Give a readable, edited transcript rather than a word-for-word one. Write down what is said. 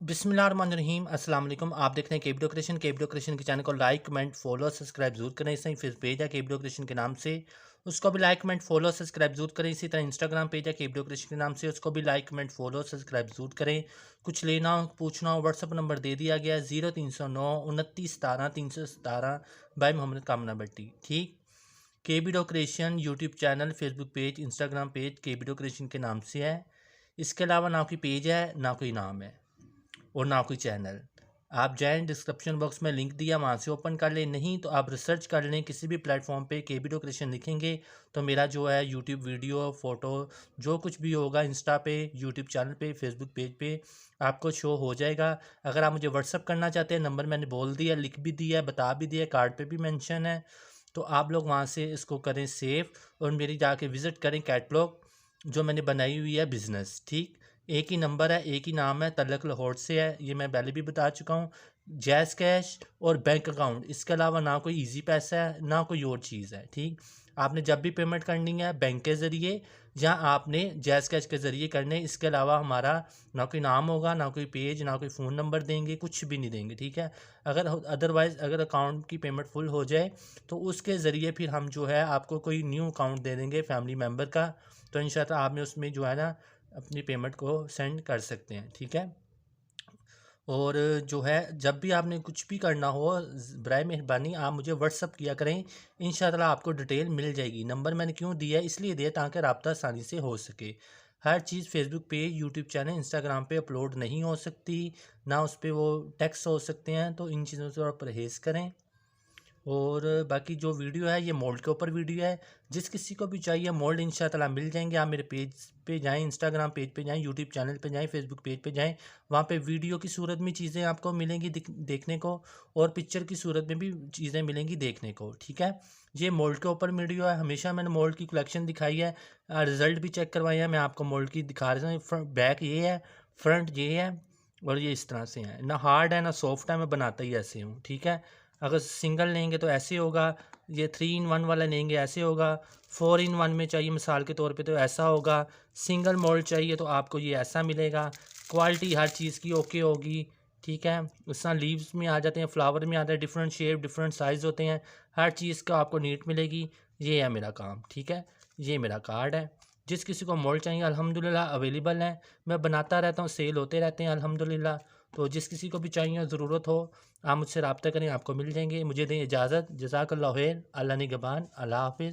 बिस्मिल्लाहिर्रहमानिर्रहीम अस्सलाम वालेकुम। आप देख रहे हैं केबीडो क्रिएशन के चैनल को लाइक कमेंट फॉलो सब्सक्राइब जरूर करें। इस फेस पेज है केबीडो क्रिएशन के नाम से, उसको भी लाइक कमेंट फॉलो सब्सक्राइब जरूर करें। इसी तरह इंस्टाग्राम पेज है केबीडो क्रिएशन के नाम से, उसको भी लाइक कमेंट फॉलो सब्सक्राइब जरूर करें। कुछ लेना हो पूछना हो व्हाट्सअप नंबर दे दिया गया है 0309 29 17 317 बाय मोहम्मद कामना भट्टी। ठीक, केबीडो creation YouTube channel Facebook page Instagram page केबीडो क्रिएशन के नाम से है। इसके अलावा ना कोई पेज है ना कोई नाम है और ना कोई चैनल। आप जाएं डिस्क्रिप्शन बॉक्स में लिंक दिया, वहाँ से ओपन कर लें। नहीं तो आप रिसर्च कर लें किसी भी प्लेटफॉर्म पे केबीडो क्रिएशन लिखेंगे तो मेरा जो है यूट्यूब वीडियो फ़ोटो जो कुछ भी होगा इंस्टा पे यूट्यूब चैनल पे फेसबुक पेज पे आपको शो हो जाएगा। अगर आप मुझे व्हाट्सअप करना चाहते हैं, नंबर मैंने बोल दिया, लिख भी दिया, बता भी दिया, कार्ड पे भी मेंशन है, तो आप लोग वहाँ से इसको करें सेव और मेरी जाके विज़िट करें कैटलॉग जो मैंने बनाई हुई है बिज़नेस। ठीक, एक ही नंबर है, एक ही नाम है, तलक लाहौर से है, ये मैं पहले भी बता चुका हूँ। जैज़ कैश और बैंक अकाउंट, इसके अलावा ना कोई इजी पैसा है ना कोई और चीज़ है। ठीक, आपने जब भी पेमेंट करनी है बैंक के ज़रिए या आपने जैज़ कैश के ज़रिए करने, इसके अलावा हमारा ना कोई नाम होगा ना कोई पेज ना कोई फ़ोन नंबर देंगे, कुछ भी नहीं देंगे। ठीक है, अगर अदरवाइज़ अगर अकाउंट की पेमेंट फुल हो जाए तो उसके ज़रिए फिर हम जो है आपको कोई न्यू अकाउंट दे देंगे फैमिली मेम्बर का, तो इंशाल्लाह आपने उसमें जो है ना अपनी पेमेंट को सेंड कर सकते हैं। ठीक है, और जो है जब भी आपने कुछ भी करना हो बराए मेहरबानी आप मुझे व्हाट्सअप किया करें, इंशाल्लाह आपको डिटेल मिल जाएगी। नंबर मैंने क्यों दिया है, इसलिए दिया ताकि रब्ता आसानी से हो सके। हर चीज़ फेसबुक पे यूट्यूब चैनल इंस्टाग्राम पे अपलोड नहीं हो सकती, ना उस पर वो टेक्स्ट हो सकते हैं, तो इन चीज़ों से आप परहेज़ करें। और बाकी जो वीडियो है ये मोल्ड के ऊपर वीडियो है, जिस किसी को भी चाहिए मोल्ड इंशाल्लाह मिल जाएंगे। आप मेरे पेज पे जाएं, इंस्टाग्राम पेज पे जाएं, यूट्यूब चैनल पे जाएं, फेसबुक पेज पे जाएं, वहाँ पे वीडियो की सूरत में चीज़ें आपको मिलेंगी देखने को, और पिक्चर की सूरत में भी चीज़ें मिलेंगी देखने को। ठीक है, ये मोल्ड के ऊपर वीडियो है, हमेशा मैंने मोल्ड की कलेक्शन दिखाई है, रिज़ल्ट भी चेक करवाए हैं। मैं आपको मोल्ड की दिखा रहा हूँ, बैक ये है, फ्रंट ये है, और ये इस तरह से है, ना हार्ड है ना सॉफ्ट है, मैं बनाता ही ऐसे हूँ। ठीक है, अगर सिंगल लेंगे तो ऐसे होगा, ये 3 in 1 वाला लेंगे ऐसे होगा, 4 in 1 में चाहिए मिसाल के तौर पे तो ऐसा होगा, सिंगल मोल्ड चाहिए तो आपको ये ऐसा मिलेगा। क्वालिटी हर चीज़ की ओके होगी। ठीक है, उस तरह लीव्स में आ जाते हैं, फ्लावर में आते हैं, डिफरेंट शेप डिफरेंट साइज़ होते हैं, हर चीज़ का आपको नीट मिलेगी। ये है मेरा काम। ठीक है, ये मेरा कार्ड है। जिस किसी को मोल्ड चाहिए अल्हम्दुलिल्लाह अवेलेबल है, मैं बनाता रहता हूँ, सेल होते रहते हैं अल्हम्दुलिल्लाह। तो जिस किसी को भी चाहिए ज़रूरत हो आप मुझसे रब्ता करें, आपको मिल जाएंगे। मुझे दें इजाज़त। जज़ाकल्लाह खैर। अल्लाह निगहबान। अल्लाह हाफ़िज़।